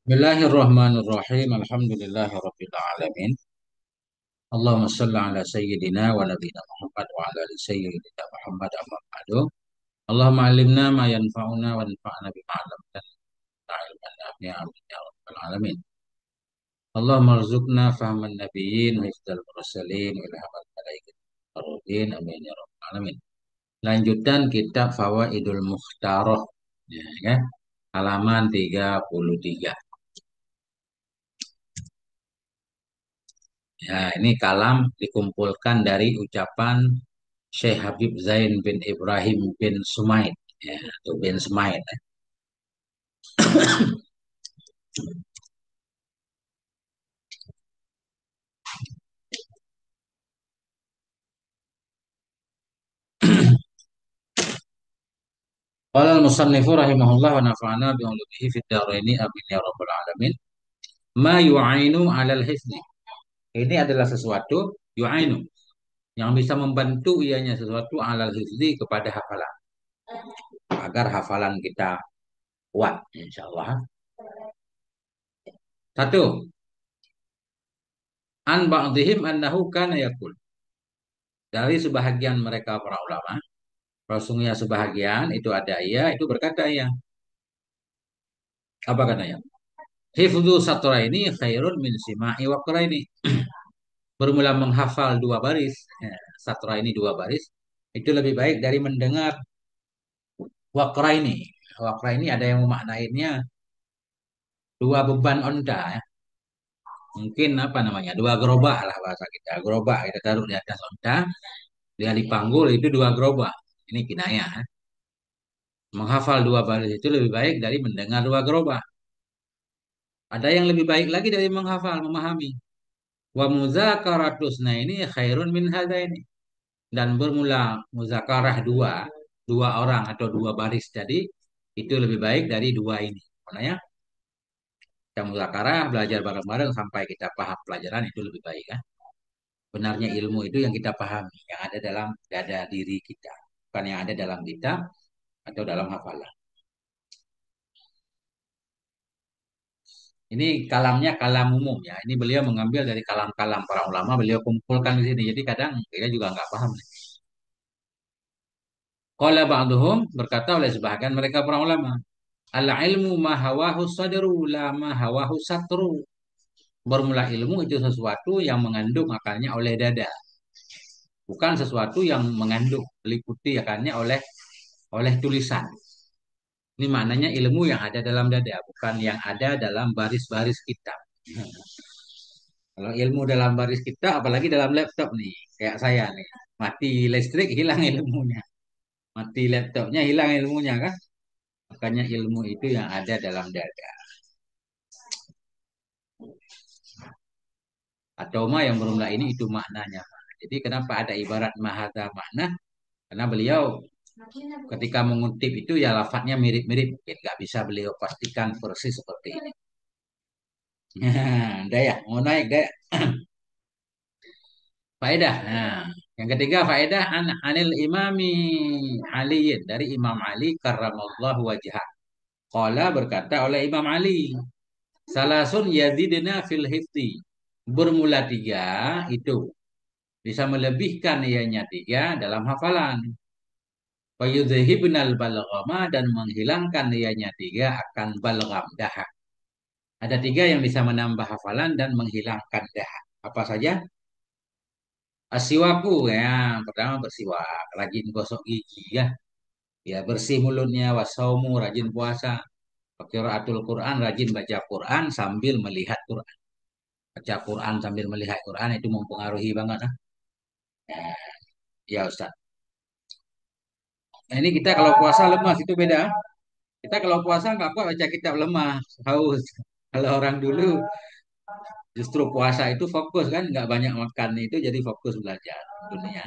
Bismillahirrahmanirrahim. Alhamdulillahirabbil alamin. Allahumma shalli ala sayyidina wa nabiyina Muhammad wa ala ali sayyidina Muhammad amma ba'du. Allahumma alimna ma yanfa'una wa anfa'na bima 'allamtana wa ilman nafi'a amin ya rabbal alamin. Allahumma rzuqna fahman nabiyyin wa hifdzal mursalin wa ilhamal malaikatil muqarrabin amin ya rabbal alamin. Lanjutan kitab Fawaidul Mukhtarah ya, halaman 33. Ya, ini kalam dikumpulkan dari ucapan Syekh Habib Zain bin Ibrahim bin Sumaid, ya, atau bin Sumaid. Qala al-musannifu rahimahullah wa nafa'ana bi ulumihi fid dharaini amin ya rabbal alamin. Ma yu'ainu 'alal hifzi. Ini adalah sesuatu yu'ainu yang bisa membantu ianya sesuatu 'alal hifzi kepada hafalan agar hafalan kita kuat insyaallah. Satu, an ba'dihim annahu kana yaqul. Dari sebahagian mereka para ulama, rasulnya sebahagian itu ada ia itu berkata ya. Apa katanya? Hifdzu satraini khairun min sima'i waqraini. Bermula menghafal dua baris, satra ini dua baris, itu lebih baik dari mendengar waqraini. Waqraini ada yang memaknainya dua beban onta, ya. Mungkin apa namanya? Dua gerobak lah bahasa kita. Gerobak kita taruh di atas onta, dia dipanggul itu dua gerobak. Ini kinayah, ya. Menghafal dua baris itu lebih baik dari mendengar dua gerobak. Ada yang lebih baik lagi dari menghafal, memahami. Wa muzakaratus nah ini khairun min hadaini. Dan bermula muzakarah dua orang atau dua baris jadi itu lebih baik dari dua ini. Maknanya kita muzakarah belajar bareng-bareng sampai kita paham pelajaran itu lebih baik kan. Benarnya ilmu itu yang kita pahami, yang ada dalam dada diri kita, bukan yang ada dalam kitab atau dalam hafalan. Ini kalamnya kalam umum ya. Ini beliau mengambil dari kalam-kalam para ulama, beliau kumpulkan di sini. Jadi kadang kita juga nggak paham. Qala ba'duhum berkata oleh sebahagian mereka para ulama, al ilmu ma hawahu sadru la ma hawahu satru. Bermula ilmu itu sesuatu yang mengandung akalnya oleh dada, bukan sesuatu yang mengandung meliputi akalnya oleh tulisan. Ini maknanya ilmu yang ada dalam dada, bukan yang ada dalam baris-baris kitab. Kalau ilmu dalam baris kitab, apalagi dalam laptop nih, kayak saya nih, mati listrik hilang ilmunya, mati laptopnya hilang ilmunya kan. Makanya ilmu itu yang ada dalam dada. Atau ma yang bermula ini itu maknanya. Jadi kenapa ada ibarat mahada makna? Karena beliau ketika mengutip itu ya lafadznya mirip-mirip. Nggak bisa beliau pastikan persis seperti ini. Nah, ya, mau naik daya. Faedah. Nah, yang ketiga faedah anil imami Ali dari Imam Ali karramallahu wajhah. Qala berkata oleh Imam Ali, salasun yazidna fil hifti. Bermula tiga itu bisa melebihkan ianya tiga dalam hafalan. Fayudhibnal balghama dan menghilangkan ianya tiga akan balgham dahak. Ada tiga yang bisa menambah hafalan dan menghilangkan dahak. Apa saja? Asiwaku ya, pertama bersiwak, rajin gosok gigi ya. Ya bersih mulutnya, wasaumu rajin puasa. Qiraatul Quran rajin baca Quran sambil melihat Quran. Baca Quran sambil melihat Quran itu mempengaruhi banget. Nah, ya Ustaz. Nah, ini kita kalau puasa lemas itu beda. Kita kalau puasa nggak kuat baca kitab lemah, haus. Kalau orang dulu justru puasa itu fokus kan, nggak banyak makan itu jadi fokus belajar dunia.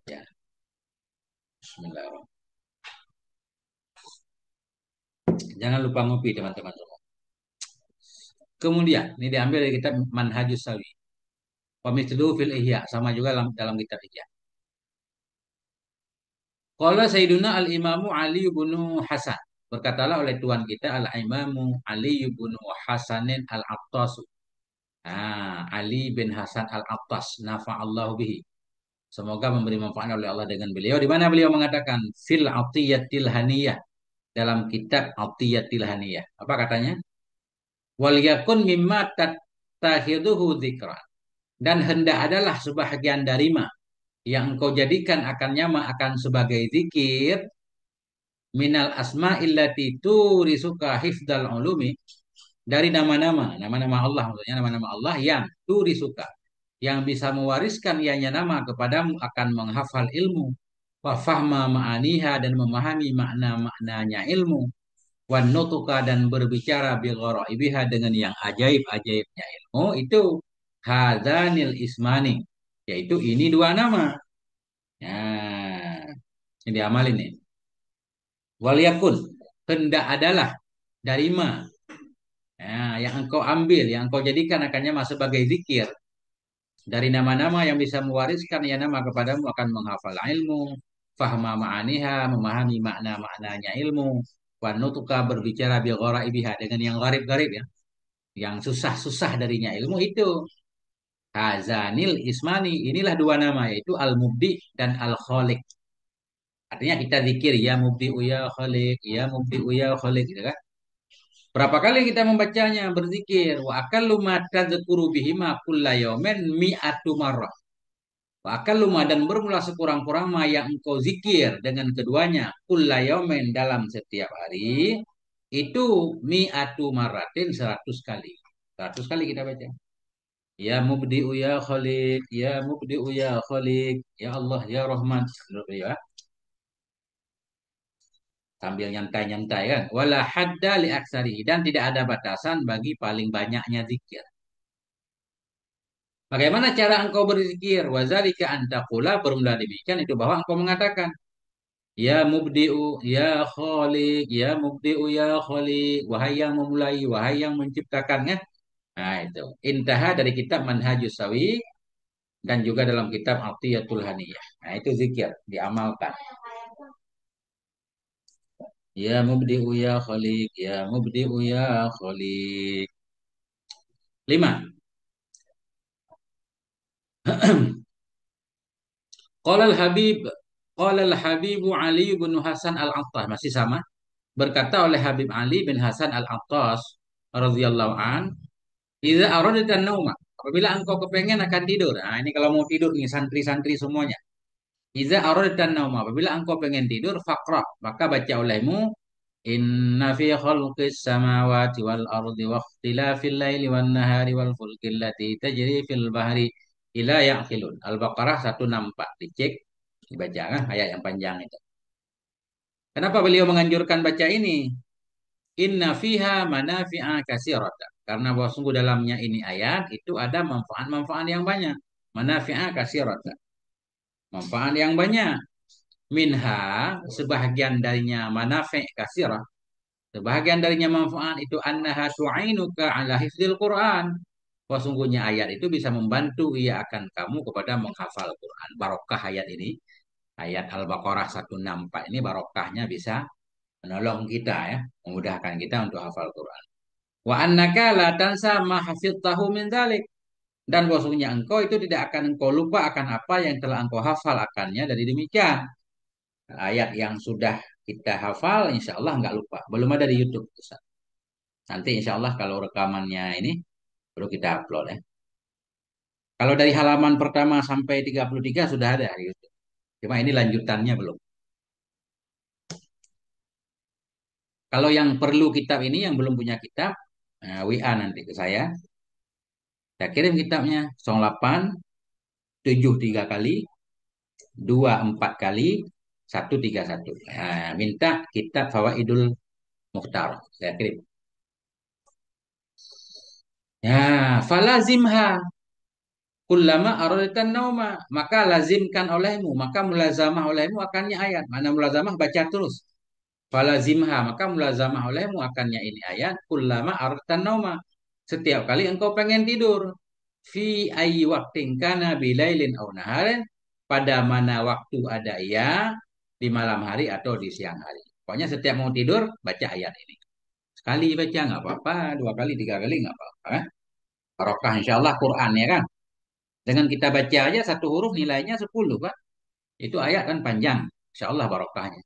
Ya, Bismillahirrahmanirrahim. Jangan lupa ngopi teman-teman semua. Kemudian ini diambil dari kitab Manhajus Sawi. Pamithlu fil Ihya sama juga dalam kitab Ihya. Qala Sayyiduna al-Imamu Ali bin Hasan. Berkatalah oleh Tuhan kita Al-Imamu Ali bin Hasanin Al-Attas. Ali bin Hasan Al-Attas, nafa'allahu bihi. Semoga memberi manfaat oleh Allah dengan beliau. Di mana beliau mengatakan fil atiyatil haniyah, dalam kitab atiyatil haniyah. Apa katanya? Wal yakun mimma tattakhiduhu dzikra. Dan hendak adalah sebahagian dari ma yang engkau jadikan akannya ma akan sebagai zikir minal asma'il lati turisuka hifdal ulumi, dari nama-nama Allah, maksudnya nama-nama Allah yang turisuka, yang bisa mewariskan ianya nama kepadamu akan menghafal ilmu, wa fahma ma'aniha, dan memahami makna-maknanya ilmu, wa nutuka, dan berbicara bi ghoraibiha, dengan yang ajaib-ajaibnya ilmu itu, hadanil ismani, yaitu ini dua nama. Nah, ini diamalin nih. Wal yakun, hendak adalah dari ma. Nah, yang engkau ambil, yang engkau jadikan akannya mas sebagai zikir dari nama-nama yang bisa mewariskan ya nama kepadamu akan menghafal ilmu, fahma ma'aniha, memahami makna-maknanya ilmu, wa nutuka, berbicara bi ghoraibiha, dengan yang garib-garib ya, yang susah-susah darinya ilmu itu. Hazanil ismani, inilah dua nama, yaitu al-mubdi dan al-khaliq. Artinya kita zikir ya mubdi ya khaliq, ya mubdi ya khaliq gitu kan. Berapa kali kita membacanya, berzikir. Wa akallu ma tadzkuru bihima kulla yaumin mi'atu marrah. Wa akallu ma, dan bermula sekurang-kurang ma yang engkau zikir dengan keduanya kulla yaumin, dalam setiap hari itu mi'atu marratin, 100 kali. 100 kali kita baca. Ya mubdi'u ya khaliq, ya mubdi'u ya khaliq, ya Allah ya Rahman. Ya, sambil nyantai-nyantai kan. Wala hadda li aksari, dan tidak ada batasan bagi paling banyaknya zikir. Bagaimana cara engkau berzikir? Wazalika antaqula, bermula demikian itu bahwa engkau mengatakan ya mubdi'u ya khaliq, ya mubdi'u ya khaliq, wahai yang memulai, wahai yang menciptakannya. Nah itu intaha dari kitab Manhajus Sawi, dan juga dalam kitab Atiyatul Haniyah. Nah itu zikir diamalkan. Ya mubdi'u ya khaliq, ya mubdi'u ya khaliq. 5. Qala al-Habib Qala al-Habibu Ali bin Hasan Al-Attas, masih sama. Berkata oleh Habib Ali bin Hasan Al-Attas radhiyallahu an, "Idza aradta nauma," apabila engkau kepengen akan tidur. Nah, ini kalau mau tidur nih santri-santri semuanya. "Idza aradta nauma," apabila engkau pengen tidur, faqra, maka baca olehmu, "Inna fi khalqis samawati wal ardi wa ikhtilafil laili wan nahari wal fulki allati tajri fil bahri ila ya'qilun." Al-Baqarah 164. Dicek, dibaca kan ayat yang panjang itu. Kenapa beliau menganjurkan baca ini? Inna fiha manafi'a katsirata. Karena bahwa sungguh dalamnya ini ayat itu ada manfaat-manfaat yang banyak. Manafi'a katsirata. Manfaat yang banyak. Minha, sebahagian darinya manafi' katsirah. Sebahagian darinya manfaat itu annaha tu'inuka ala hifdzil Qur'an. Bahwa sungguhnya ayat itu bisa membantu ia akan kamu kepada menghafal Quran. Barokah ayat ini. Ayat Al-Baqarah 164 ini barokahnya bisa menolong kita ya, memudahkan kita untuk hafal Quran. Wa annaka la tansa ma hafidtahu min dzalik. Dan bahwasanya engkau itu tidak akan engkau lupa akan apa yang telah engkau hafal akannya dari demikian. Ayat yang sudah kita hafal insya Allah nggak lupa. Belum ada di YouTube. Ustaz. Nanti insya Allah kalau rekamannya ini baru kita upload ya. Kalau dari halaman pertama sampai 33 sudah ada di YouTube. Cuma ini lanjutannya belum. Kalau yang perlu kitab ini, yang belum punya kitab, WA nanti ke saya. Saya kirim kitabnya 08 73 kali 24 kali 131. Nah, minta kitab Fawaidul Mukhtar. Saya kirim. Ya, falazimha kullama aradatan nauma. Maka lazimkan olehmu, maka mulazamah olehmu akannya ayat. Mana mulazamah baca terus. Falazimha, maka mulazamah olehmu akannya ini ayat. Kullama aradatan nauma. Setiap kali engkau pengen tidur. Fi ayyi waqtin kana bilailin aw naharin, pada mana waktu ada ia, di malam hari atau di siang hari. Pokoknya setiap mau tidur baca ayat ini. Sekali baca nggak apa-apa, dua kali, tiga kali nggak apa-apa kan? Barokah insya Allah Quran ya kan. Dengan kita baca aja satu huruf nilainya 10 Pak. Itu ayat kan panjang. Insya Allah barokahnya.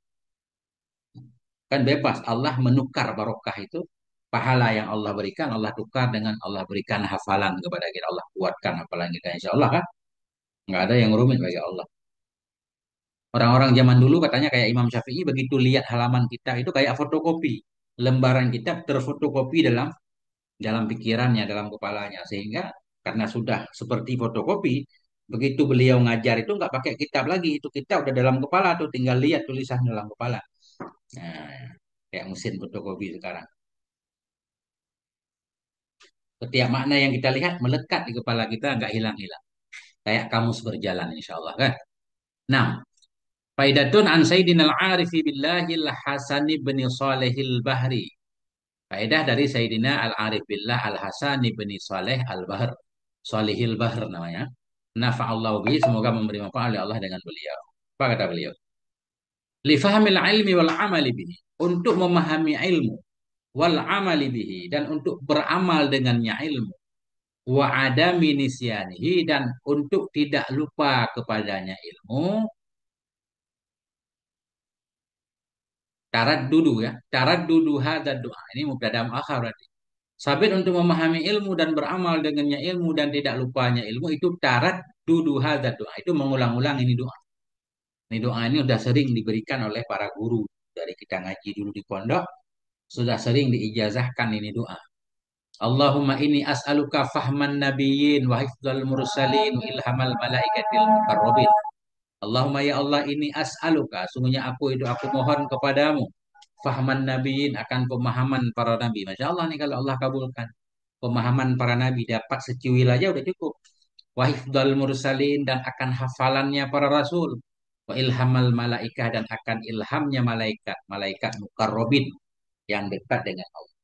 Kan bebas. Allah menukar barokah itu. Pahala yang Allah berikan, Allah tukar dengan Allah berikan hafalan kepada kita. Allah kuatkan hafalan kita. Insya Allah kan. Nggak ada yang rumit bagi Allah. Orang-orang zaman dulu katanya kayak Imam Syafi'i begitu lihat halaman kita itu kayak fotokopi. Lembaran kitab terfotokopi dalam pikirannya, dalam kepalanya. Sehingga karena sudah seperti fotokopi, begitu beliau ngajar itu nggak pakai kitab lagi. Itu kita udah dalam kepala tuh, tinggal lihat tulisan dalam kepala. Nah, kayak mesin fotokopi sekarang. Setiap makna yang kita lihat melekat di kepala kita, nggak hilang-hilang. Kayak kamus berjalan, insya Allah kan. Nah, Faidatun an Sayyidina al-Arifi billahil Hasani bin Salehil Bahri. Faedah dari Sayyidina Al-Arif Billah Al-Hasan bin Saleh Al-Bahr. Salihil Bahr namanya. Nafa'allahu bihi, semoga memberi manfaat oleh Allah dengan beliau. Apa kata beliau? Li fahmil ilmi wal amali bihi. Untuk memahami ilmu wal amali bihi dan untuk beramal dengannya ilmu. Wa adami nisyanihi dan untuk tidak lupa kepadanya ilmu. Taraddudu ya. Taraddudu hadza doa. Ini mubtada muakhar berarti. Sabit untuk memahami ilmu dan beramal dengannya ilmu dan tidak lupanya ilmu itu taraddudu hadza doa. Itu mengulang-ulang ini doa. Ini doa ini sudah sering diberikan oleh para guru dari kita ngaji dulu di pondok, sudah sering diijazahkan ini doa. Allahumma inni as'aluka fahman nabiyyin wa hifdzal mursalin wa ilhamal malaikatil muqarrabin. Allahumma ya Allah ini as'aluka, sungguhnya aku mohon kepadamu fahman nabiyyin akan pemahaman para nabi. Masya Allah nih kalau Allah kabulkan. Pemahaman para nabi dapat secuil aja udah cukup. Wa hifdzal mursalin dan akan hafalannya para rasul. Wa ilhamal malaikah dan akan ilhamnya malaikat, malaikat mukarrabin yang dekat dengan Allah.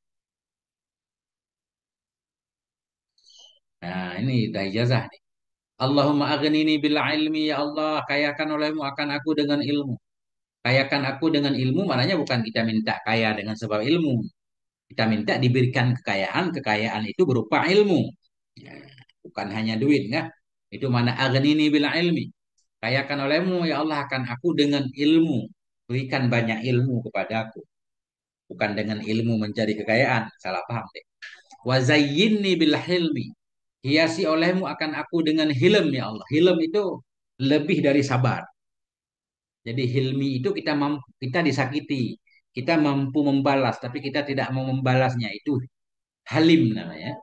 Nah, ini dah ijazah nih. Allahumma aghnini bil ilmi ya Allah, kayakan olehmu akan aku dengan ilmu. Kayakan aku dengan ilmu, maknanya bukan kita minta kaya dengan sebab ilmu. Kita minta diberikan kekayaan, kekayaan itu berupa ilmu. Ya, bukan hanya duit, enggak. Itu mana aghnini bil ilmi. Kayakan olehmu ya Allah akan aku dengan ilmu. Berikan banyak ilmu kepadaku. Bukan dengan ilmu mencari kekayaan. Salah paham deh. Wa zayyinni bil hilmi. Hiasi olehmu akan aku dengan hilm ya Allah. Hilm itu lebih dari sabar. Jadi hilmi itu kita mampu, kita disakiti. Kita mampu membalas, tapi kita tidak mau membalasnya. Itu halim namanya.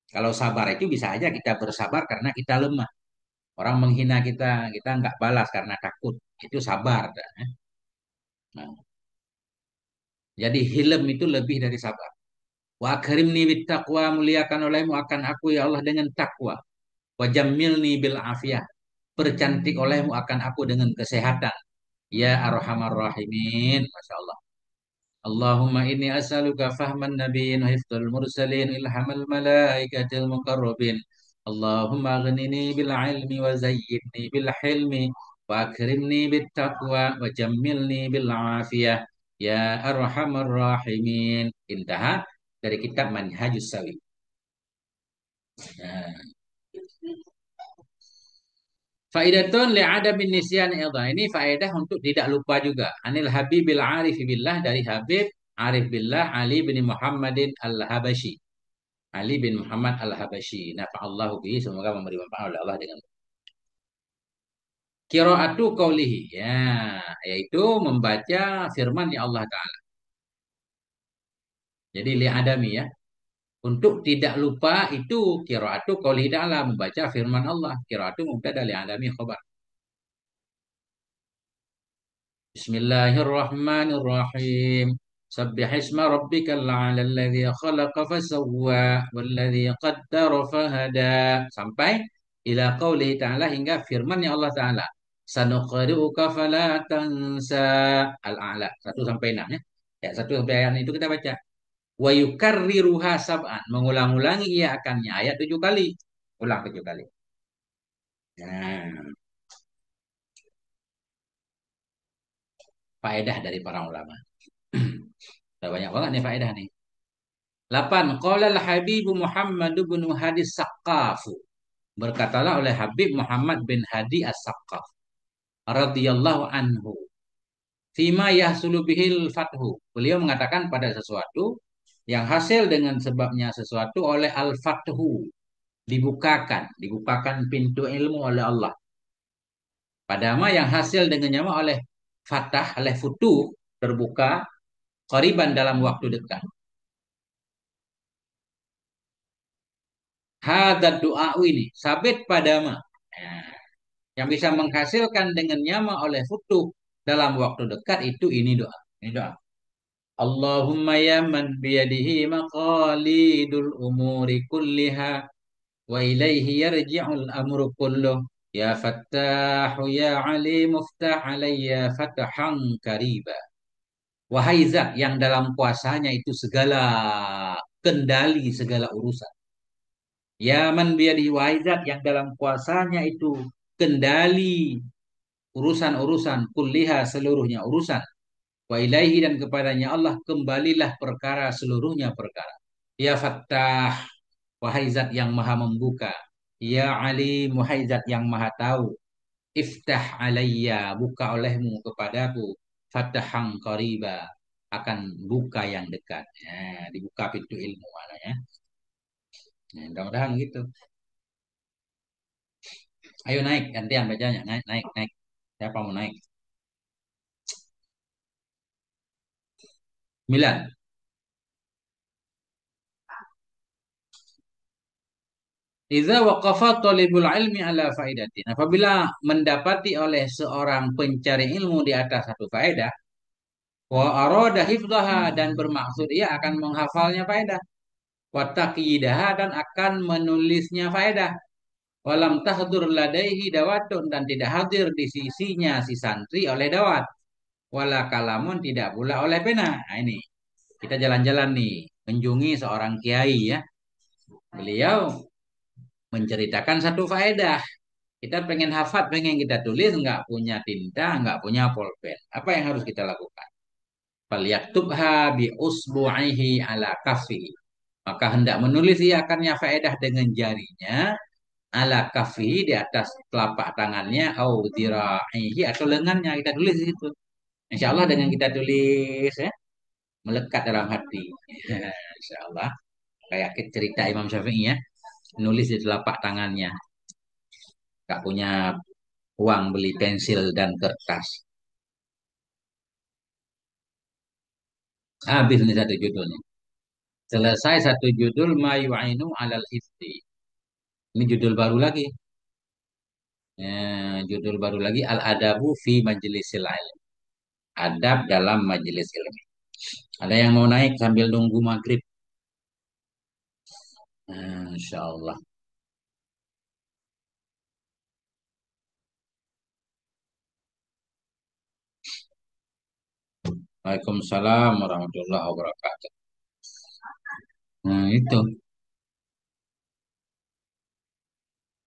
Kalau sabar itu bisa aja kita bersabar karena kita lemah. Orang menghina kita, kita nggak balas karena takut. Itu sabar. Nah, jadi hilm itu lebih dari sabar. Wa akrimni bit taqwa, muliakan olehmu akan aku ya Allah dengan takwa. Wa jammilni bil afiyah, percantik olehmu akan aku dengan kesehatan. Ya arhamar rahimin. Masya Allah. Allahumma inni as'aluka fahman nabiyyin wa hifdzal mursalin ilhamal malaikatil muqarrabin. Allahumma aghnini bil ilmi wa zayyidni bil hilmi wa akrimni bit taqwa wa jammilni bil afiyah. Ya arhamar rahimin. Intaha dari kitab Manhajus Sawi. Nah, Faidatun li'adamin nisyan idha. Ini faedah untuk tidak lupa juga. Anil Habibil Arif billah dari Habib Arif billah Ali bin Muhammadin Al-Habashi. Ali bin Muhammad Al-Habashi. Nafa'allahu bihi. Semoga memberi manfaat oleh Allah dengan qiraatu qaulihi. Ya, yaitu membaca firman ya Allah Ta'ala. Jadi li'adami ya. Untuk tidak lupa itu qiraatu qaulihi ta'ala. Membaca firman Allah. Qiraatu mubtada li'adami khobar. Bismillahirrahmanirrahim. Sabbih isma rabbikal a'la alladzi khalaqa fasawwa walladzi qaddara fahada. Sampai ila qaulihi ta'ala hingga firman ya Allah Ta'ala. Sanuqri'uka fala tansa. Al-a'la. 1 sampai 6 ya. Ya, 1 sampai 6 itu kita baca. Wa yukarriruha sab'an. Mengulang-ulangi ia akannya. Ayat 7 kali. Ulang 7 kali. Nah, faedah dari para ulama. Udah banyak banget nih faedah nih. 8. Qala al-Habib Muhammad bin Hadi Saqqaf. Berkatalah oleh Habib Muhammad bin Hadi As-Saqqaf radhiyallahu anhu. Fima yahsulu bihil fathu. Beliau mengatakan pada sesuatu yang hasil dengan sebabnya sesuatu oleh al-fathu. Dibukakan pintu ilmu oleh Allah. Padama yang hasil dengannya oleh fatah, oleh futuh, terbuka, qariban dalam waktu dekat. Hadad doa ini, sabit padama. Nah, yang bisa menghasilkan dengan nyama oleh futuh dalam waktu dekat itu ini doa. Ini doa. Allahumma ya man biyadihi maqalidul umuri kulliha wa ilaihi yarji'ul amru kulluh. Ya Fattahu ya Ali muftah alayya fatahan kariba. Wahai zat yang dalam kuasanya itu segala kendali segala urusan. Ya man biyadihi wahai zat yang dalam kuasanya itu kendali urusan-urusan kulliha seluruhnya urusan. Wa ilaihi dan kepadanya Allah kembalilah perkara seluruhnya perkara. Ya Fattah, wahai zat yang maha membuka. Ya Ali, wahai zat yang maha tahu. Iftah alayya, buka olehmu kepadaku. Fatahang qariba, akan buka yang dekat. Ya, dibuka pintu ilmu maknanya. Nah, mudah-mudahan gitu. Ayo naik, gantian bacanya. Naik, naik, naik. Siapa mau naik? 9. Idza waqafa talibul ilmi ala faidatin. Apabila mendapati oleh seorang pencari ilmu di atas satu faedah, wa arada hifdhaha dan bermaksud ia akan menghafalnya faedah, wa taqidaha dan akan menulisnya faedah, walam tahdur ladaihi dawatun dan tidak hadir di sisinya si santri oleh dawat, wala kalamun tidak pula oleh pena. Nah, ini kita jalan-jalan nih, mengunjungi seorang kiai ya. Beliau menceritakan satu faedah. Kita pengen hafat, pengen kita tulis, nggak punya tinta, nggak punya pulpen. Apa yang harus kita lakukan? Falyaktubha bi usbu'ihi ala kafi. Maka hendak menulis ia akannya faedah dengan jarinya ala kafi di atas telapak tangannya au dira'ihi atau lengannya kita tulis di situ. Insya Allah dengan kita tulis ya, melekat dalam hati. Insya Allah kayak cerita Imam Syafi'i ya, nulis di telapak tangannya. Gak punya uang beli pensil dan kertas. Habis nih satu judulnya. Selesai satu judul Mayu'ainu alal hifdi. Ini judul baru lagi. Judul baru lagi Al-Adabu fi Majlisil Ilm. Adab dalam majelis ilmu. Ada yang mau naik sambil nunggu maghrib? Insya Allah. Waalaikumsalam warahmatullahi wabarakatuh. Nah, itu.